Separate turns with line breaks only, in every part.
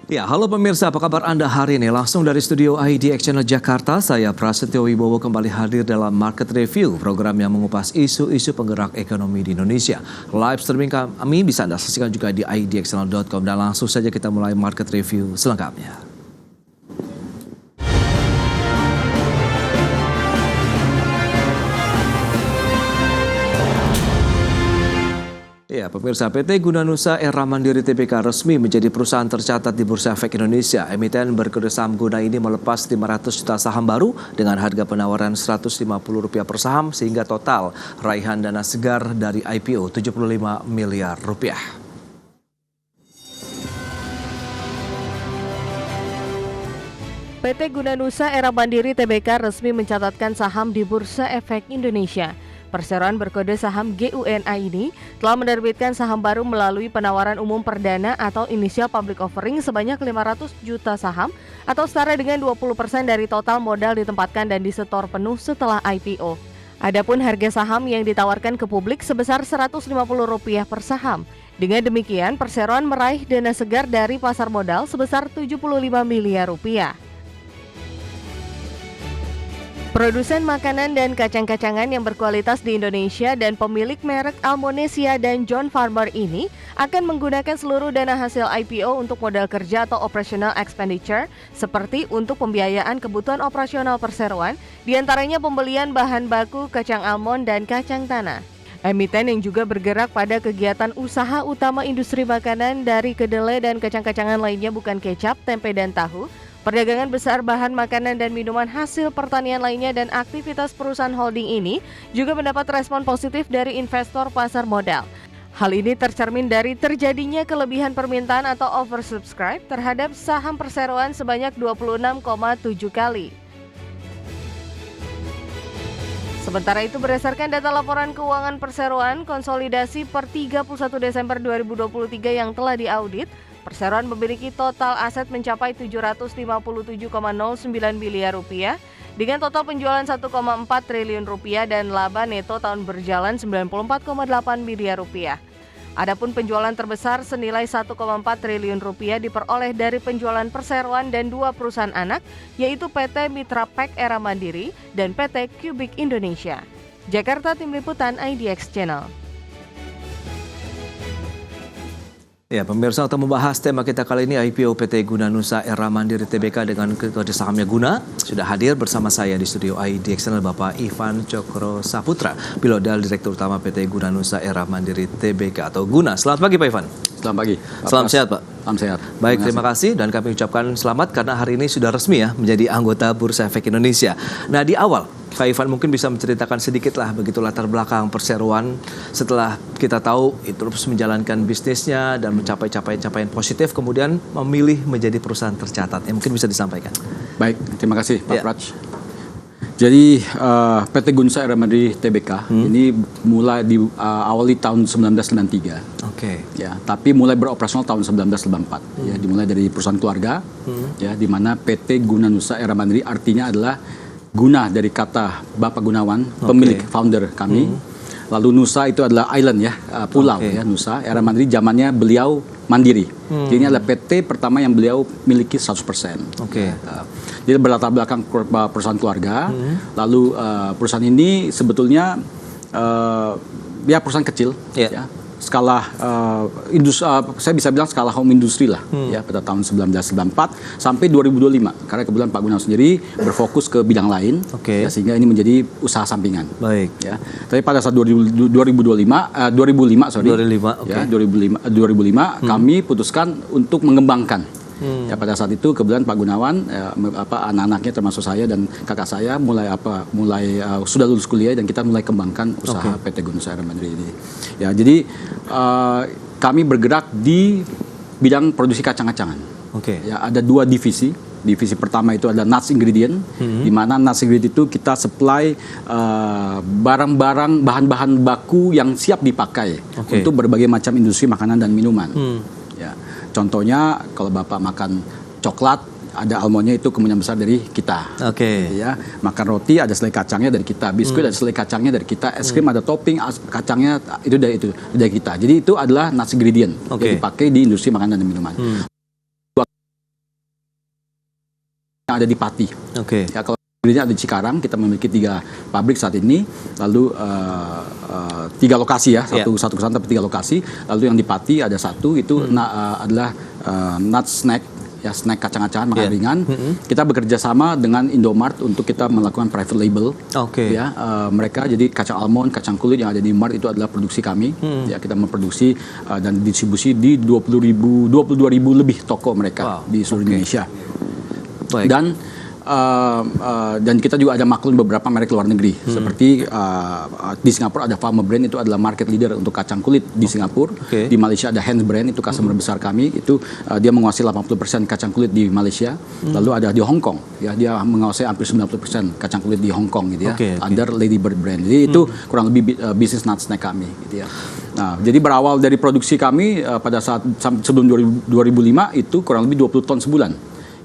Ya, halo pemirsa, apa kabar Anda hari ini? Langsung dari studio IDX Channel Jakarta, saya Prasetyo Wibowo kembali hadir dalam Market Review, program yang mengupas isu-isu penggerak ekonomi di Indonesia. Live streaming kami bisa Anda saksikan juga di idxchannel.com dan langsung saja kita mulai Market Review selengkapnya. Ya, pemirsa, PT Guna Nusa Era Mandiri Tbk resmi menjadi perusahaan tercatat di Bursa Efek Indonesia. Emiten berkode saham Guna ini melepas 500 juta saham baru dengan harga penawaran Rp150 per saham sehingga total raihan dana segar dari IPO Rp75 miliar.
PT Guna Nusa Era Mandiri Tbk resmi mencatatkan saham di Bursa Efek Indonesia. Perseroan berkode saham GUNA ini telah menerbitkan saham baru melalui penawaran umum perdana atau initial public offering sebanyak 500 juta saham atau setara dengan 20% dari total modal ditempatkan dan disetor penuh setelah IPO. Adapun harga saham yang ditawarkan ke publik sebesar Rp150 per saham. Dengan demikian, perseroan meraih dana segar dari pasar modal sebesar Rp75 miliar. Produsen makanan dan kacang-kacangan yang berkualitas di Indonesia dan pemilik merek Almonesia dan John Farmer ini akan menggunakan seluruh dana hasil IPO untuk modal kerja atau operational expenditure seperti untuk pembiayaan kebutuhan operasional perseroan, diantaranya pembelian bahan baku kacang almond dan kacang tanah. Emiten yang juga bergerak pada kegiatan usaha utama industri makanan dari kedelai dan kacang-kacangan lainnya bukan kecap, tempe, dan tahu, perdagangan besar bahan makanan dan minuman hasil pertanian lainnya dan aktivitas perusahaan holding ini juga mendapat respon positif dari investor pasar modal. Hal ini tercermin dari terjadinya kelebihan permintaan atau oversubscribe terhadap saham perseroan sebanyak 26,7 kali. Sementara itu, berdasarkan data laporan keuangan perseroan konsolidasi per 31 Desember 2023 yang telah diaudit, perseroan memiliki total aset mencapai Rp757,09 miliar dengan total penjualan Rp1,4 triliun dan laba neto tahun berjalan Rp94,8 miliar. Adapun penjualan terbesar senilai Rp1,4 triliun diperoleh dari penjualan perseroan dan dua perusahaan anak, yaitu PT Mitra Pack Era Mandiri dan PT Cubic Indonesia. Jakarta, Tim Liputan IDX Channel.
Ya, pemirsa, untuk membahas tema kita kali ini IPO PT Guna Nusa Era Mandiri Tbk dengan kode sahamnya Guna, sudah hadir bersama saya di studio IDX Channel Bapak Ivan Cokro Saputra, Pilodal Direktur Utama PT Guna Nusa Era Mandiri Tbk atau Guna. Selamat pagi Pak Ivan.
Selamat pagi.
Salam sehat Pak.
Salam sehat.
Baik, terima kasih dan kami ucapkan selamat karena hari ini sudah resmi ya menjadi anggota Bursa Efek Indonesia. Nah, di awal Pak Ivan mungkin bisa menceritakan sedikit lah begitu latar belakang perseroan setelah kita tahu itu terus menjalankan bisnisnya dan mencapai capaian-capaian positif kemudian memilih menjadi perusahaan tercatat. Ya, mungkin bisa disampaikan.
Baik, terima kasih Pak Praj. Jadi PT Guna Nusa Era Mandiri Tbk ini mulai awali tahun 1993.
Oke.
Ya, tapi mulai beroperasional tahun 1984. Ya, dimulai dari perusahaan keluarga. Ya, di mana PT Guna Nusa Era Mandiri artinya adalah guna dari kata Bapak Gunawan, pemilik founder kami. Lalu Nusa itu adalah island ya, pulau ya Nusa. Era Mandiri zamannya beliau mandiri. Jadi ini adalah PT pertama yang beliau miliki 100%. Jadi berlatar belakang perusahaan keluarga. Lalu perusahaan ini sebetulnya ya perusahaan kecil ya. Skala saya bisa bilang skala home industry lah ya pada tahun 1994 sampai 2025 karena kebetulan Pak Gunawan sendiri berfokus ke bidang lain ya, sehingga ini menjadi usaha sampingan.
Baik.
Ya. Tapi pada saat 2005 kami putuskan untuk mengembangkan. Ya, pada saat itu kebetulan Pak Gunawan anak-anaknya termasuk saya dan kakak saya mulai sudah lulus kuliah dan kita mulai kembangkan usaha PT Guna Nusa Era Mandiri ini. Ya, jadi kami bergerak di bidang produksi kacang-kacangan. Ya, ada dua divisi. Divisi pertama itu adalah nuts ingredient, di mana nuts ingredient itu kita supply barang-barang bahan-bahan baku yang siap dipakai untuk berbagai macam industri makanan dan minuman. Ya. Contohnya kalau Bapak makan coklat, ada almondnya itu kemungkinan besar dari kita. Ya, makan roti ada selai kacangnya dari kita, biskuit ada selai kacangnya dari kita, es krim ada topping kacangnya itu dari kita. Jadi itu adalah nuts ingredient yang dipakai di industri makanan dan minuman. yang ada di Pati.
Oke.
Ya, kalau ingredientnya ada di Cikarang, kita memiliki 3 pabrik saat ini, lalu 3 lokasi ya, satu perusahaan tapi 3 lokasi. Lalu yang di Pati ada 1 itu adalah nut snack, ya snack kacang-kacangan makanan ringan. Kita bekerja sama dengan Indomart untuk kita melakukan private label. Ya, mereka jadi kacang almond, kacang kulit yang ada di Mart itu adalah produksi kami. Ya, kita memproduksi dan distribusi di 22.000 lebih toko mereka di seluruh Indonesia.
Baik.
Dan kita juga ada maklum beberapa merek luar negeri seperti di Singapura ada Farmer Brand, itu adalah market leader untuk kacang kulit di Singapura. Di Malaysia ada Hans Brand, itu customer besar kami, itu dia menguasai 80% kacang kulit di Malaysia. Lalu ada di Hong Kong, ya dia menguasai hampir 90% kacang kulit di Hong Kong gitu ya. Under Lady Bird Brand. Jadi itu kurang lebih bisnis nut snack kami gitu ya. Nah, jadi berawal dari produksi kami pada saat sebelum 2005 itu kurang lebih 20 ton sebulan.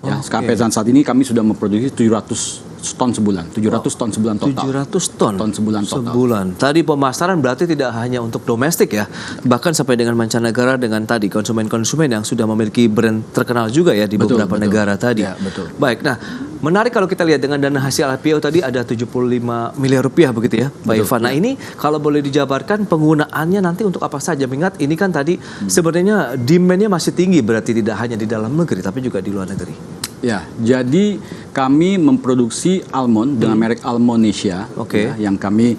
Ya, sampai saat ini kami sudah memproduksi 700 ton sebulan, 700 ton sebulan total.
700 ton
sebulan total.
Sebulan. Tadi pemasaran berarti tidak hanya untuk domestik ya, bahkan sampai dengan mancanegara dengan tadi konsumen-konsumen yang sudah memiliki brand terkenal juga ya di beberapa negara tadi.
Ya, betul.
Baik, nah menarik kalau kita lihat dengan dana hasil IPO tadi ada 75 miliar rupiah begitu ya, Pak Ivan. Nah ini kalau boleh dijabarkan penggunaannya nanti untuk apa saja? Mengingat ini kan tadi sebenarnya demand-nya masih tinggi, berarti tidak hanya di dalam negeri tapi juga di luar negeri.
Ya, jadi kami memproduksi almond dengan merek Almondesia, ya, yang kami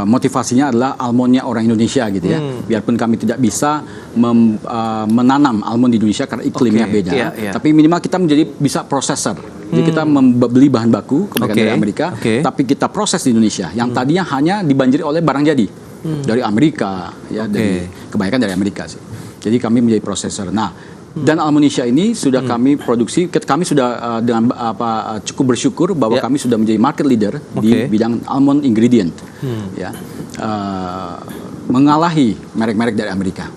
motivasinya adalah almondnya orang Indonesia gitu ya. Biarpun kami tidak bisa menanam almond di Indonesia karena iklimnya beda, tapi minimal kita menjadi bisa prosesor. Jadi kita membeli bahan baku kebanyakan dari Amerika, tapi kita proses di Indonesia. Yang tadinya hanya dibanjiri oleh barang jadi dari Amerika, ya, dari kebanyakan dari Amerika sih. Jadi kami menjadi prosesor. Nah. Dan Almondesia ini sudah kami produksi, kami sudah dengan cukup bersyukur bahwa kami sudah menjadi market leader di bidang almond ingredient, ya, mengalahi merek-merek dari Amerika.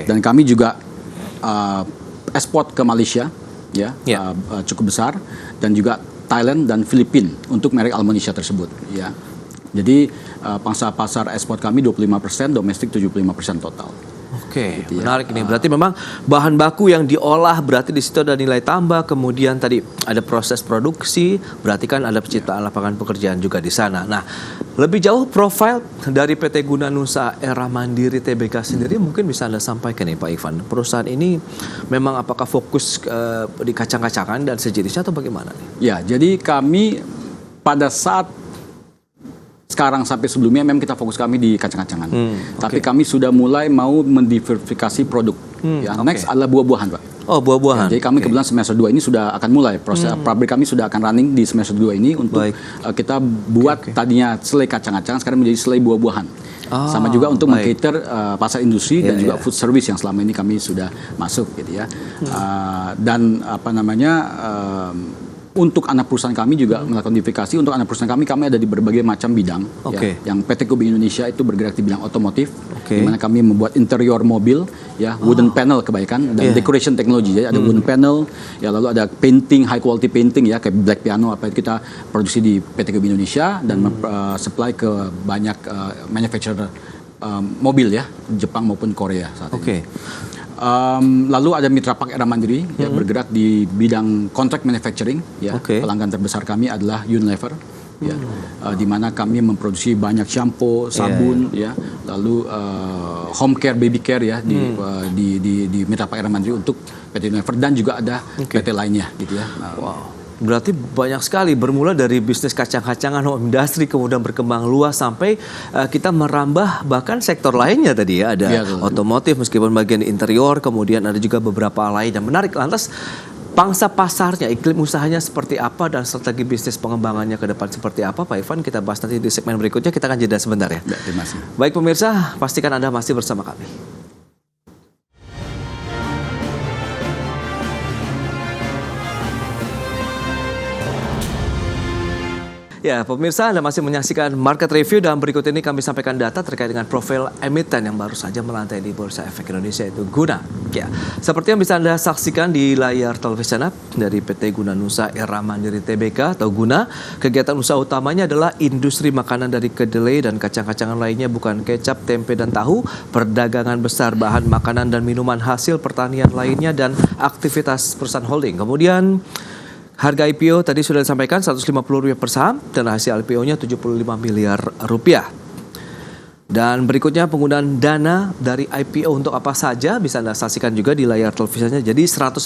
Dan kami juga ekspor ke Malaysia, ya, cukup besar, dan juga Thailand dan Filipina untuk merek Almondesia tersebut, ya. Jadi pangsa pasar ekspor kami 25%, domestik 75% total.
Gitu ya. Menarik ini. Berarti memang bahan baku yang diolah berarti di situ ada nilai tambah, kemudian tadi ada proses produksi, berarti kan ada penciptaan lapangan pekerjaan juga di sana. Nah, lebih jauh profil dari PT Guna Nusa Era Mandiri Tbk sendiri mungkin bisa Anda sampaikan nih Pak Ivan. Perusahaan ini memang apakah fokus di kacang-kacangan dan sejenisnya atau bagaimana nih?
Ya, jadi kami pada saat sekarang sampai sebelumnya memang kita fokus kami di kacang-kacangan. Tapi kami sudah mulai mau mendiversifikasi produk. Next adalah buah-buahan, Pak.
Oh, buah-buahan.
Jadi kami kebetulan semester 2 ini sudah akan mulai proses pabrik kami sudah akan running di semester 2 ini untuk kita buat tadinya selai kacang-kacangan sekarang menjadi selai buah-buahan. Sama juga untuk mengcater pasar industri dan juga food service yang selama ini kami sudah masuk gitu ya. Dan apa namanya untuk anak perusahaan kami juga melakukan diversifikasi. Untuk anak perusahaan kami ada di berbagai macam bidang. Ya, yang PT Kobe Indonesia itu bergerak di bidang otomotif, di mana kami membuat interior mobil, ya, wooden panel kebanyakan, dan decoration technology. Ya, ada wooden panel, ya, lalu ada painting, high quality painting, ya, kayak black piano apa itu kita produksi di PT Kobe Indonesia dan supply ke banyak manufacturer mobil ya, Jepang maupun Korea saat ini. Lalu ada Mitra Pak Era Mandiri yang bergerak di bidang contract manufacturing, ya. Pelanggan terbesar kami adalah Unilever, ya, di mana kami memproduksi banyak shampoo, sabun, ya, lalu home care, baby care, ya, di Mitra Pak Era Mandiri untuk PT Unilever dan juga ada PT lainnya, gitu ya.
Berarti banyak sekali, bermula dari bisnis kacang-kacangan home industry kemudian berkembang luas sampai kita merambah bahkan sektor lainnya tadi ya, ada otomotif meskipun bagian interior, kemudian ada juga beberapa lain yang menarik. Lantas pangsa pasarnya, iklim usahanya seperti apa dan strategi bisnis pengembangannya ke depan seperti apa, Pak Ivan? Kita bahas nanti di segmen berikutnya. Kita akan jeda sebentar ya.
Terima kasih.
Baik pemirsa, pastikan Anda masih bersama kami. Ya, pemirsa, Anda masih menyaksikan Market Review dan berikut ini kami sampaikan data terkait dengan profil emiten yang baru saja melantai di Bursa Efek Indonesia, yaitu Guna. Ya, seperti yang bisa Anda saksikan di layar televisi Anda dari PT Guna Nusa Era Mandiri Tbk atau Guna, kegiatan usaha utamanya adalah industri makanan dari kedelai dan kacang-kacangan lainnya, bukan kecap, tempe, dan tahu, perdagangan besar bahan makanan dan minuman hasil pertanian lainnya, dan aktivitas perusahaan holding. Kemudian Harga IPO tadi sudah disampaikan Rp150 per saham dan hasil IPO-nya Rp75 miliar. Dan berikutnya penggunaan dana dari IPO untuk apa saja bisa Anda saksikan juga di layar televisinya. Jadi 100%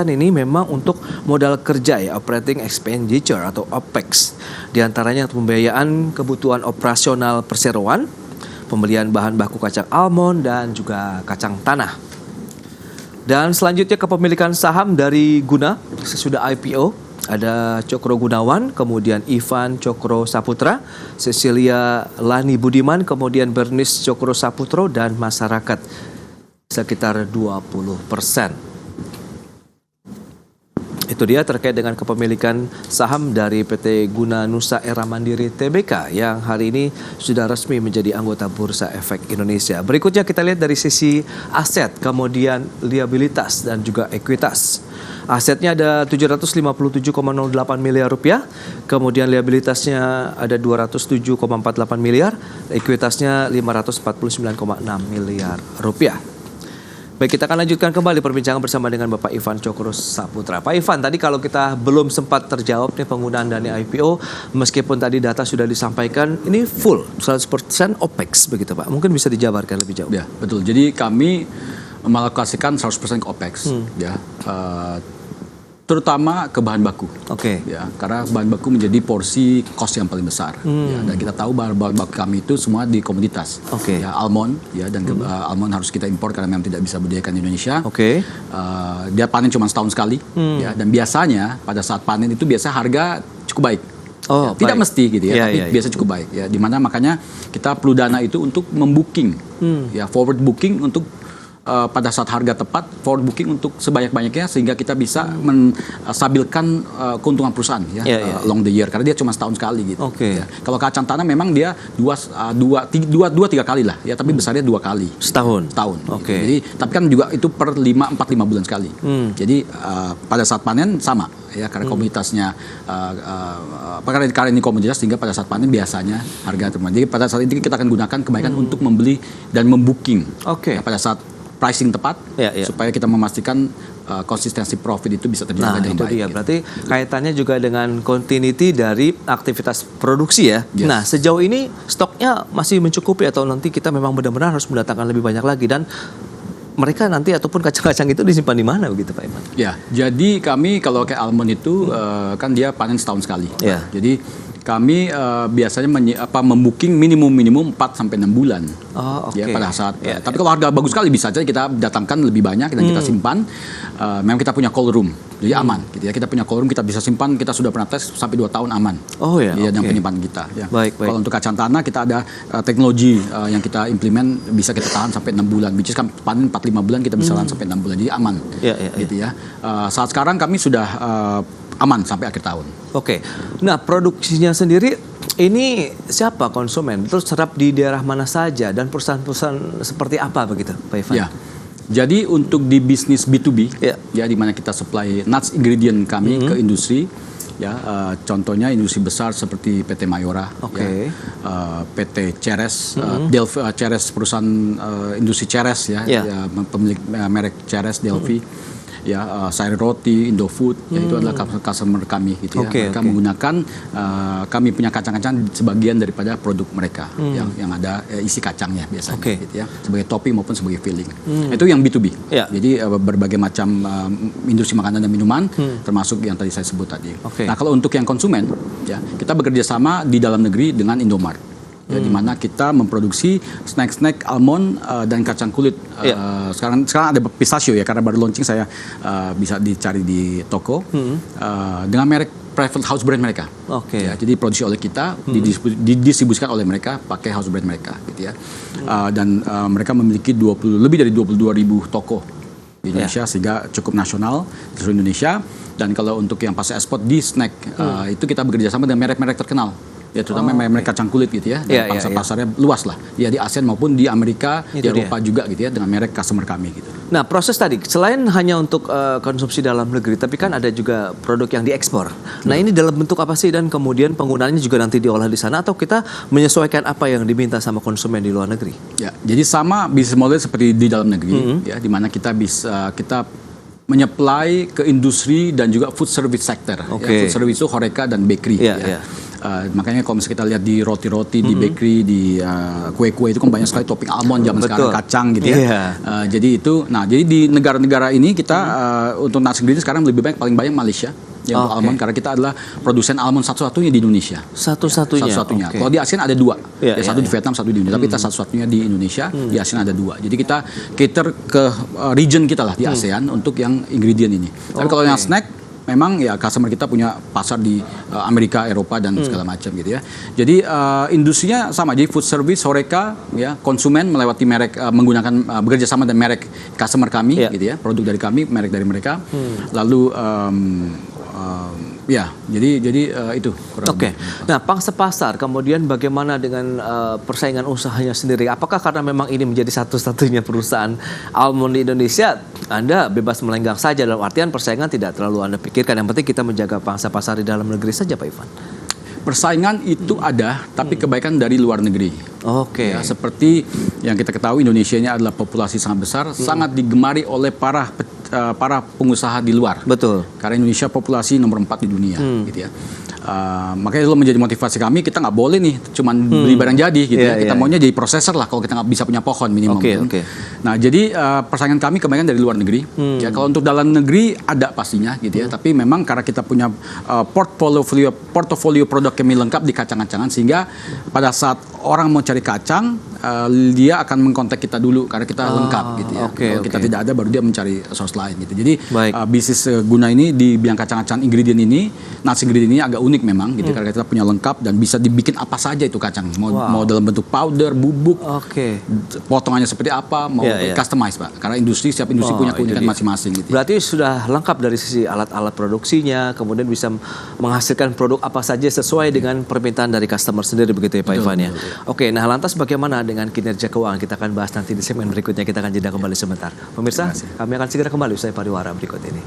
ini memang untuk modal kerja ya, operating expenditure atau OPEX. Di antaranya pembiayaan kebutuhan operasional perseroan, pembelian bahan baku kacang almond dan juga kacang tanah. Dan selanjutnya kepemilikan saham dari Guna sesudah IPO. Ada Cokro Gunawan, kemudian Ivan Cokro Saputra, Cecilia Lani Budiman, kemudian Bernice Cokro Saputro, dan masyarakat sekitar 20%. Itu dia terkait dengan kepemilikan saham dari PT Guna Nusa Era Mandiri Tbk yang hari ini sudah resmi menjadi anggota Bursa Efek Indonesia. Berikutnya kita lihat dari sisi aset, kemudian liabilitas dan juga ekuitas. Asetnya ada Rp757,08 miliar, kemudian liabilitasnya ada Rp207,48 miliar, ekuitasnya Rp549,6 miliar. Baik, kita akan lanjutkan kembali perbincangan bersama dengan Bapak Ivan Cokro Saputra. Pak Ivan, tadi kalau kita belum sempat terjawab nih penggunaan dana IPO, meskipun tadi data sudah disampaikan, ini full 100% OPEX begitu Pak. Mungkin bisa dijabarkan lebih jauh.
Ya, betul. Jadi kami mengalokasikan 100% ke OPEX, ya. Terutama ke bahan baku, ya, karena bahan baku menjadi porsi cost yang paling besar. Ya, dan kita tahu bahan baku kami itu semua di komoditas, ya, almond, ya, dan almond harus kita impor karena memang tidak bisa budidayakan di Indonesia. Dia panen cuma setahun sekali, ya, dan biasanya pada saat panen itu biasa harga cukup baik. Ya, tidak mesti gitu ya, tapi biasa cukup baik. Ya, dimana makanya kita perlu dana itu untuk membooking, ya, forward booking untuk pada saat harga tepat, forward booking untuk sebanyak-banyaknya sehingga kita bisa menstabilkan keuntungan perusahaan ya, along the year, karena dia cuma setahun sekali gitu. Ya. Kalau kacang tanah memang dia tiga kali lah ya, tapi besarnya 2 kali setahun. Gitu. Jadi tapi kan juga itu per 4-5 bulan sekali. Jadi pada saat panen sama ya, karena komoditasnya karena ini komoditas sehingga pada saat panen biasanya harga termahal. Jadi pada saat ini kita akan gunakan kebaikan untuk membeli dan membooking ya, pada saat pricing tepat, supaya kita memastikan konsistensi profit itu bisa terjaga dengan baik.
Dia. Berarti kaitannya juga dengan continuity dari aktivitas produksi ya. Nah, sejauh ini stoknya masih mencukupi atau nanti kita memang benar-benar harus mendatangkan lebih banyak lagi, dan mereka nanti ataupun kacang-kacang itu disimpan di mana begitu Pak Iman? Ya,
jadi kami kalau kayak almond itu kan dia panen setahun sekali. Jadi kami biasanya membooking minimum 4-6 bulan. Ya, pada saat. Tapi kalau harga bagus sekali bisa saja kita datangkan lebih banyak dan kita simpan. Memang kita punya cold room, jadi aman. Gitu ya. Kita punya cold room, kita bisa simpan. Kita sudah pernah tes sampai 2 tahun aman. Dan penyimpanan kita. Ya. Kalau untuk kacang tanah kita ada teknologi yang kita implement, bisa kita tahan sampai 6 bulan. Which is kan panen 4-5 bulan kita bisa tahan sampai 6 bulan. Jadi aman. Gitu ya. Saat sekarang kami sudah aman sampai akhir tahun.
Nah, produksinya sendiri ini siapa konsumen? Terus serap di daerah mana saja dan perusahaan-perusahaan seperti apa begitu, Pak Ivan?
Ya. Jadi untuk di bisnis B2B, ya, di mana kita supply nuts ingredient kami ke industri, ya, contohnya industri besar seperti PT Mayora, PT Ceres, Ceres perusahaan industri Ceres ya, pemilik merek Ceres Delphi. Ya, Sari Roti, Indofood, ya, itu adalah customer kami gitu ya. Mereka menggunakan kami punya kacang-kacang sebagian daripada produk mereka yang ada isi kacangnya biasanya gitu ya, sebagai topping maupun sebagai filling. Itu yang B2B. Jadi berbagai macam industri makanan dan minuman termasuk yang tadi saya sebut tadi. Nah, kalau untuk yang konsumen ya, kita bekerja sama di dalam negeri dengan Indomart. Ya, di mana kita memproduksi snack almond dan kacang kulit. Sekarang ada pistachio ya, karena baru launching, saya bisa dicari di toko dengan merek private house brand mereka. Ya, jadi produksi oleh kita, didistribusikan oleh mereka pakai house brand mereka gitu ya. Dan mereka memiliki lebih dari 22.000 toko di Indonesia, sehingga cukup nasional di seluruh Indonesia. Dan kalau untuk yang pasar ekspor di snack itu kita bekerja sama dengan merek-merek terkenal. Ya, terutama merek kacang kulit gitu ya, dan pasarnya luas lah, ya, di ASEAN maupun di Amerika, di Eropa juga gitu ya, dengan merek customer kami gitu.
Nah, proses tadi selain hanya untuk konsumsi dalam negeri, tapi kan ada juga produk yang diekspor. Nah, ini dalam bentuk apa sih, dan kemudian penggunaannya juga nanti diolah di sana, atau kita menyesuaikan apa yang diminta sama konsumen di luar negeri?
Ya, jadi sama bisnis model seperti di dalam negeri, ya, di mana kita bisa menyuplai ke industri dan juga food service sector. Ya, food service itu Horeca dan bakery. Makanya kalau misalnya kita lihat di roti-roti, di bakery, di kue-kue itu kan banyak sekali topping almond zaman sekarang, kacang gitu ya. Jadi itu, jadi di negara-negara ini kita untuk nasi ingredients sekarang lebih banyak, paling banyak Malaysia. Untuk almond, karena kita adalah produsen almond satu-satunya di Indonesia. Satu-satunya. Kalau di ASEAN ada 2. Satu di Vietnam, satu di Indonesia. Tapi kita satu-satunya di Indonesia. Di ASEAN ada 2. Jadi kita cater ke region kita lah di ASEAN untuk yang ingredient ini. Tapi kalau yang snack, memang ya customer kita punya pasar di Amerika, Eropa dan segala macam gitu ya. Jadi industrinya sama, jadi food service, Horeca, ya, konsumen melewati merek, menggunakan bekerja sama dengan merek customer kami gitu ya, produk dari kami, merek dari mereka. Lalu jadi itu.
Oke. Nah, pangsa pasar kemudian bagaimana dengan persaingan usahanya sendiri? Apakah karena memang ini menjadi satu-satunya perusahaan almond di Indonesia, Anda bebas melenggang saja, dalam artian persaingan tidak terlalu Anda pikirkan, yang penting kita menjaga pangsa pasar di dalam negeri saja, Pak Ivan?
Persaingan itu ada, tapi kebaikan dari luar negeri. Ya, seperti yang kita ketahui, Indonesia ini adalah populasi sangat besar, sangat digemari oleh para pengusaha di luar.
Betul.
Karena Indonesia populasi nomor 4 di dunia, gitu ya. Makanya itu menjadi motivasi kami, kita nggak boleh nih cuman beli barang jadi gitu ya. Kita maunya jadi processor lah kalau kita nggak bisa punya pohon minimal. Nah, jadi persaingan kami kebanyakan dari luar negeri. Ya, kalau untuk dalam negeri ada pastinya gitu ya. Tapi memang karena kita punya portofolio produk kami lengkap di kacang-kacangan, sehingga pada saat orang mau cari kacang, dia akan mengkontak kita dulu karena kita lengkap gitu ya. Kalau kita tidak ada, baru dia mencari source lain gitu. Jadi bisnis Guna ini di bidang kacang-kacangan ingredient ini, nasi ingredient ini agak unik memang gitu, karena kita punya lengkap dan bisa dibikin apa saja itu kacang, mau dalam bentuk powder, bubuk, potongannya seperti apa, mau customize Pak, karena setiap industri punya keunikan masing-masing gitu.
Berarti sudah lengkap dari sisi alat-alat produksinya, kemudian bisa menghasilkan produk apa saja sesuai dengan permintaan dari customer sendiri, begitu ya Pak Ivan ya. Oke, nah lantas bagaimana dengan kinerja keuangan? Kita akan bahas nanti di segmen berikutnya, kita akan jeda kembali sebentar. Pemirsa, kami akan segera kembali usai pariwara berikut ini.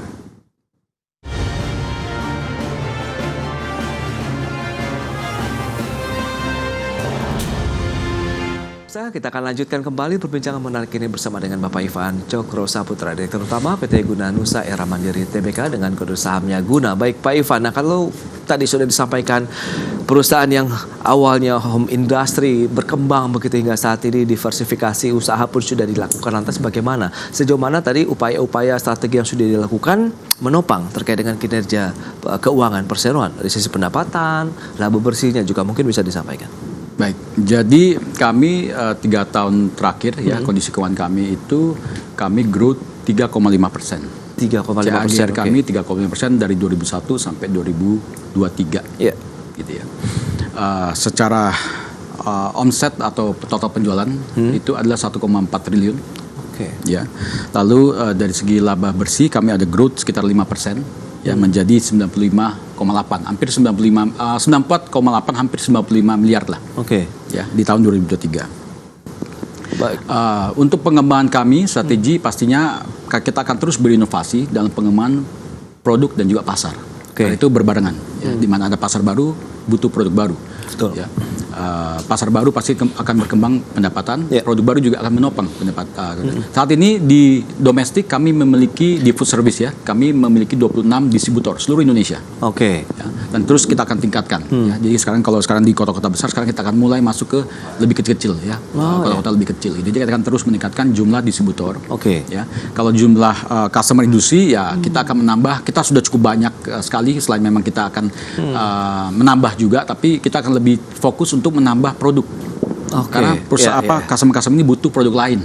Kita akan lanjutkan kembali perbincangan menarik ini bersama dengan Bapak Ivan Cokro Saputra, Direktur Utama PT Guna Nusa Era Mandiri Tbk dengan kode sahamnya Guna. Baik Pak Ivan, nah kalau tadi sudah disampaikan perusahaan yang awalnya home industry berkembang begitu hingga saat ini diversifikasi usaha pun sudah dilakukan, lantas bagaimana? Sejauh mana tadi upaya-upaya strategi yang sudah dilakukan menopang terkait dengan kinerja keuangan perseroan dari sisi pendapatan, laba bersihnya juga mungkin bisa disampaikan?
Baik, jadi kami 3 tahun terakhir ya, kondisi keuangan kami itu kami growth 3,5%.
3,5%.
Kami 3,5% dari 2001 sampai 2023. Gitu ya. Secara omset atau total penjualan itu adalah 1,4 triliun. Ya. Lalu dari segi laba bersih kami ada growth sekitar 5%. Ya, menjadi 95,8, hampir 94,8, hampir 95 miliar lah. Ya, di tahun 2023. Baik. Untuk pengembangan kami, strategi pastinya kita akan terus berinovasi dalam pengembangan produk dan juga pasar. Karena itu berbarengan. Ya, di mana ada pasar baru, butuh produk baru.
Betul.
Ya. Pasar baru pasti akan berkembang pendapatan, produk baru juga akan menopang pendapatan. Saat ini di domestik kami memiliki, di food service ya, kami memiliki 26 distributor seluruh Indonesia. Ya, dan terus kita akan tingkatkan. Ya. Jadi kalau sekarang di kota-kota besar, sekarang kita akan mulai masuk ke lebih kecil-kecil ya, kota-kota lebih kecil. Jadi kita akan terus meningkatkan jumlah distributor. Ya. Kalau jumlah customer industri ya kita akan menambah. Kita sudah cukup banyak sekali, selain memang kita akan menambah juga, tapi kita akan lebih fokus untuk menambah produk. Karena customer ini butuh produk lain,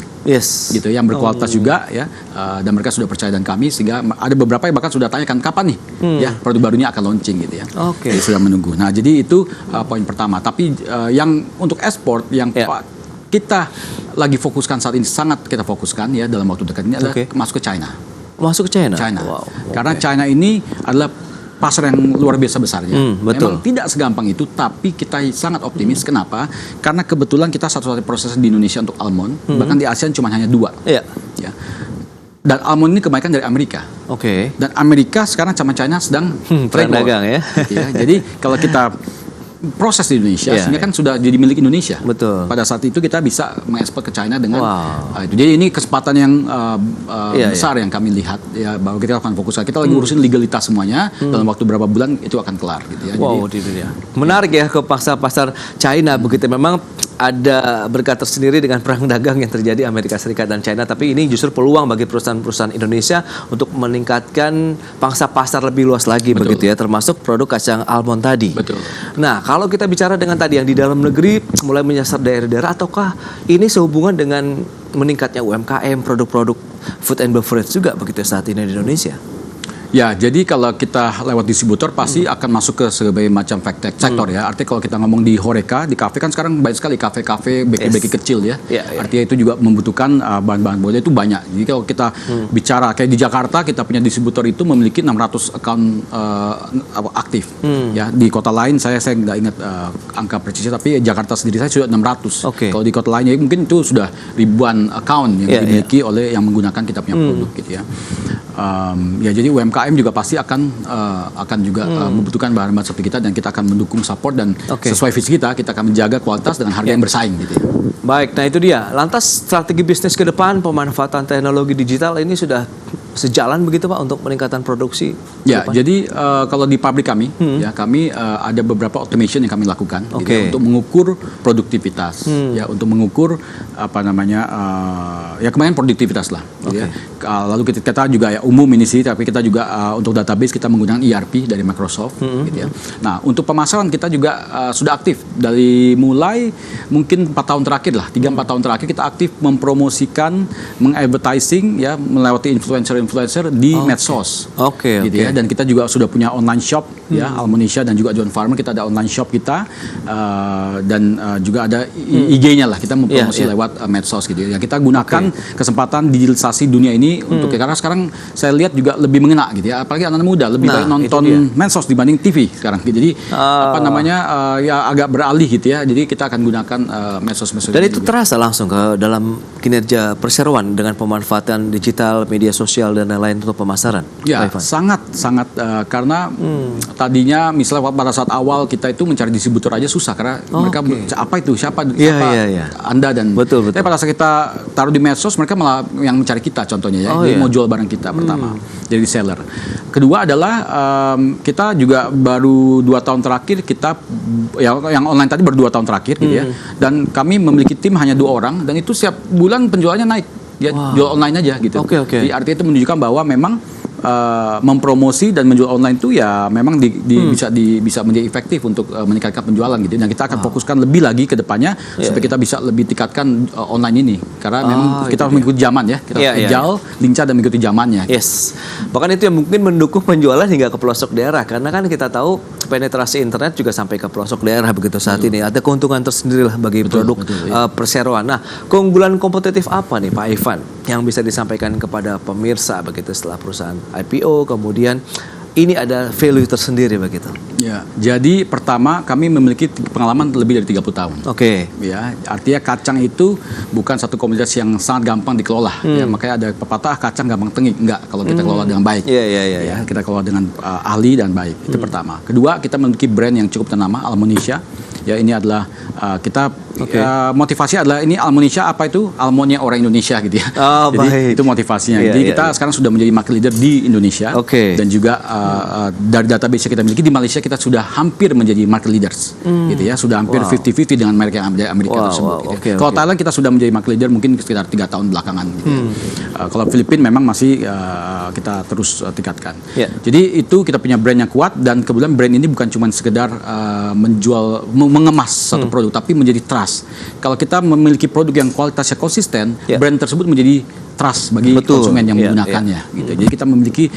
gitu yang berkualitas juga ya, dan mereka sudah percaya dengan kami, sehingga ada beberapa yang bahkan sudah tanyakan kapan nih ya produk barunya akan launching gitu ya. Jadi sudah menunggu. Nah, jadi itu poin pertama. Tapi yang untuk ekspor yang kita lagi fokuskan saat ini, sangat kita fokuskan ya dalam waktu dekat ini adalah masuk ke China.
Masuk ke China.
Karena China ini adalah pasar yang luar biasa besarnya.
Betul.
Memang tidak segampang itu, tapi kita sangat optimis. Kenapa? Karena kebetulan kita satu-satunya proses di Indonesia untuk almond, bahkan di ASEAN cuma hanya 2. Ya. Dan almond ini kebanyakan dari Amerika. Dan Amerika sekarang sama China sedang
perang dagang ya.
Jadi kalau kita proses di Indonesia, sehingga kan sudah jadi milik Indonesia.
Betul.
Pada saat itu kita bisa mengekspor ke China dengan itu. Jadi ini kesempatan yang besar yang kami lihat ya, bahwa kita akan fokus. Kita lagi urusin legalitas semuanya, dalam waktu berapa bulan itu akan kelar gitu ya.
Jadi menarik ya ke pasar China begitu. Memang ada berkat tersendiri dengan perang dagang yang terjadi Amerika Serikat dan China, tapi ini justru peluang bagi perusahaan-perusahaan Indonesia untuk meningkatkan pangsa pasar lebih luas lagi. Betul. Begitu ya, termasuk produk kacang almond tadi.
Betul.
Nah, kalau kita bicara dengan tadi yang di dalam negeri mulai menyasar daerah-daerah, ataukah ini sehubungan dengan meningkatnya UMKM, produk-produk food and beverage juga begitu saat ini di Indonesia?
Ya, jadi kalau kita lewat distributor pasti akan masuk ke sebagai macam sektor ya. Artinya kalau kita ngomong di Horeca, di kafe kan sekarang banyak sekali kafe-kafe, beki-beki kecil ya. Artinya itu juga membutuhkan bahan-bahan bodai itu banyak. Jadi kalau kita bicara kayak di Jakarta, kita punya distributor itu memiliki 600 account aktif. Ya, di kota lain saya nggak ingat angka presisi, tapi Jakarta sendiri saya sudah 600. Kalau di kota lainnya mungkin itu sudah ribuan account yang dimiliki oleh yang menggunakan kita punya produk gitu ya. Ya, jadi UMKM juga pasti akan juga membutuhkan bahan-bahan seperti kita, dan kita akan mendukung support dan sesuai visi kita akan menjaga kualitas dengan harga yang bersaing gitu ya.
Baik, nah itu dia. Lantas strategi bisnis ke depan pemanfaatan teknologi digital ini sudah sejalan begitu Pak untuk peningkatan produksi?
Ya, jadi kalau di pabrik kami ya kami ada beberapa automation yang kami lakukan gitu ya, untuk mengukur produktivitas ya, untuk mengukur apa namanya ya kemarin produktivitas lah gitu ya. Lalu kita juga ya umum ini sih, tapi kita juga untuk database kita menggunakan ERP dari Microsoft gitu ya. Nah, untuk pemasaran kita juga sudah aktif dari mulai mungkin 4 tahun terakhir lah, 3-4 tahun terakhir kita aktif mempromosikan, mengadvertising ya melewati influencer di medsos. Gitu ya. Dan kita juga sudah punya online shop ya, Almonesia dan juga John Farmer, kita ada online shop kita dan juga ada IG-nya lah, kita mempromosi lewat medsos gitu ya. Kita gunakan kesempatan digitalisasi dunia ini untuk karena sekarang saya lihat juga lebih mengena gitu ya, apalagi anak muda lebih banyak nonton medsos dibanding TV sekarang gitu. Jadi apa namanya ya agak beralih gitu ya. Jadi kita akan gunakan medsos-medsos.
Dan itu juga terasa langsung ke dalam kinerja perseroan dengan pemanfaatan digital, media sosial dan lain-lain untuk pemasaran.
Ya, sangat karena tadinya misalnya pada saat awal kita itu mencari distributor aja susah karena mereka apa itu siapa Anda dan
betul.
Tapi pada saat kita taruh di medsos, mereka malah yang mencari kita contohnya ya. Jadi mau jual barang kita pertama jadi seller. Kedua adalah kita juga baru 2 tahun terakhir kita yang online tadi baru 2 tahun terakhir gitu ya. Dan kami memiliki tim hanya 2 orang dan itu setiap bulan penjualannya naik. Ya jual online aja gitu. Jadi artinya itu menunjukkan bahwa memang mempromosi dan menjual online itu ya memang bisa menjadi efektif untuk meningkatkan penjualan gitu. Dan kita akan fokuskan lebih lagi ke depannya supaya kita bisa lebih tingkatkan online ini karena memang kita harus mengikuti zaman ya. Kita agile, lincah dan mengikuti zamannya.
Bahkan itu yang mungkin mendukung penjualan hingga ke pelosok daerah karena kan kita tahu penetrasi internet juga sampai ke pelosok daerah begitu saat ini. Ada keuntungan tersendiri lah bagi produk perseroan. Nah, keunggulan kompetitif apa nih Pak Ivan yang bisa disampaikan kepada pemirsa begitu setelah perusahaan IPO, kemudian ini ada value tersendiri begitu?
Ya, jadi pertama kami memiliki pengalaman lebih dari 30 tahun. Ya, artinya kacang itu bukan satu komoditas yang sangat gampang dikelola. Ya, makanya ada pepatah kacang gampang tengik. Enggak, kalau kita kelola dengan baik. Ya, kita kelola dengan ahli dan baik. Itu pertama. Kedua, kita memiliki brand yang cukup ternama, Almonesia. Ya, ini adalah kita motivasi adalah ini Almonesia apa itu almondnya orang Indonesia gitu ya. Jadi itu motivasinya. Jadi kita sekarang sudah menjadi market leader di Indonesia dan juga dari database yang kita miliki di Malaysia kita sudah hampir menjadi market leaders gitu ya. Sudah hampir 50-50 dengan merek yang Amerika tersebut. Gitu. Kalau Thailand kita sudah menjadi market leader mungkin sekitar 3 tahun belakangan gitu ya. Kalau Filipina memang masih kita terus tingkatkan. Jadi itu kita punya brand yang kuat dan kebetulan brand ini bukan cuma sekedar mengemas satu produk tapi menjadi trust. Kalau kita memiliki produk yang kualitasnya konsisten, brand tersebut menjadi trust bagi konsumen yang menggunakannya. Gitu. Jadi kita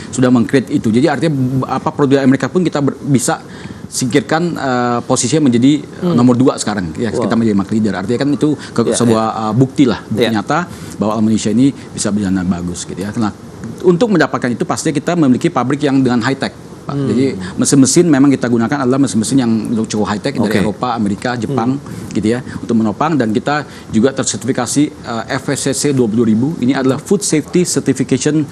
sudah meng-create itu. Jadi artinya apa produk Amerika pun kita bisa singkirkan posisinya menjadi nomor 2 sekarang. Ya, kita menjadi market leader. Artinya kan itu sebuah bukti lah, bukti nyata bahwa Almonesia ini bisa berjalan bagus. Gitu ya. Nah, untuk mendapatkan itu pastinya kita memiliki pabrik yang dengan high tech. Jadi mesin-mesin memang kita gunakan adalah mesin-mesin yang cukup high tech dari Eropa, Amerika, Jepang gitu ya untuk menopang, dan kita juga tersertifikasi FSSC 22000. Ini adalah Food Safety Certification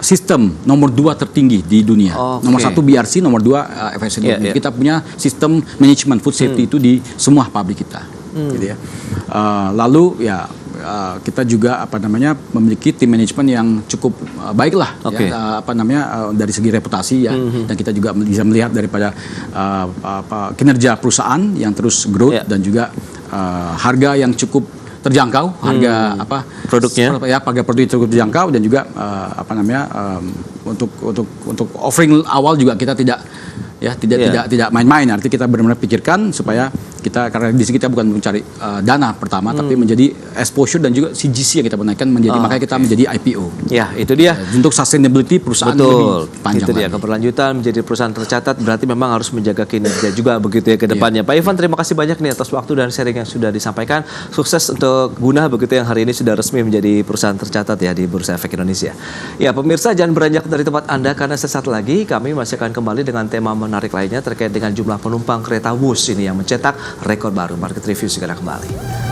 sistem nomor 2 tertinggi di dunia.
Oke.
Nomor 1 BRC, nomor 2 FSC.
Iya, iya.
Kita punya sistem manajemen food safety itu di semua pabrik kita. Gitu ya. Lalu ya kita juga memiliki tim manajemen yang cukup baik lah,
Oke.
ya, dari segi reputasi ya, dan kita juga bisa melihat daripada kinerja perusahaan yang terus growth,
Yeah.
dan juga harga yang cukup terjangkau, harga
Produknya.
harga produk cukup terjangkau, dan juga untuk offering awal juga kita tidak main-main. Artinya kita benar-benar pikirkan supaya kita, karena di sini kita bukan mencari dana pertama, tapi menjadi exposure dan juga CGC yang kita menaikkan makanya kita menjadi IPO.
Ya, itu dia.
Untuk sustainability perusahaan
Betul,
lebih panjang
itu dia
lagi.
keberlanjutan menjadi perusahaan tercatat, berarti memang harus menjaga kinerja juga begitu ya ke depannya. Pak Ivan, terima kasih banyak nih atas waktu dan sharing yang sudah disampaikan. Sukses untuk Guna begitu yang hari ini sudah resmi menjadi perusahaan tercatat ya di Bursa Efek Indonesia. Ya pemirsa, jangan beranjak dari tempat Anda karena sesaat lagi kami masih akan kembali dengan tema menarik lainnya terkait dengan jumlah penumpang kereta Wus ini yang mencetak rekor baru. Market Review segera kembali.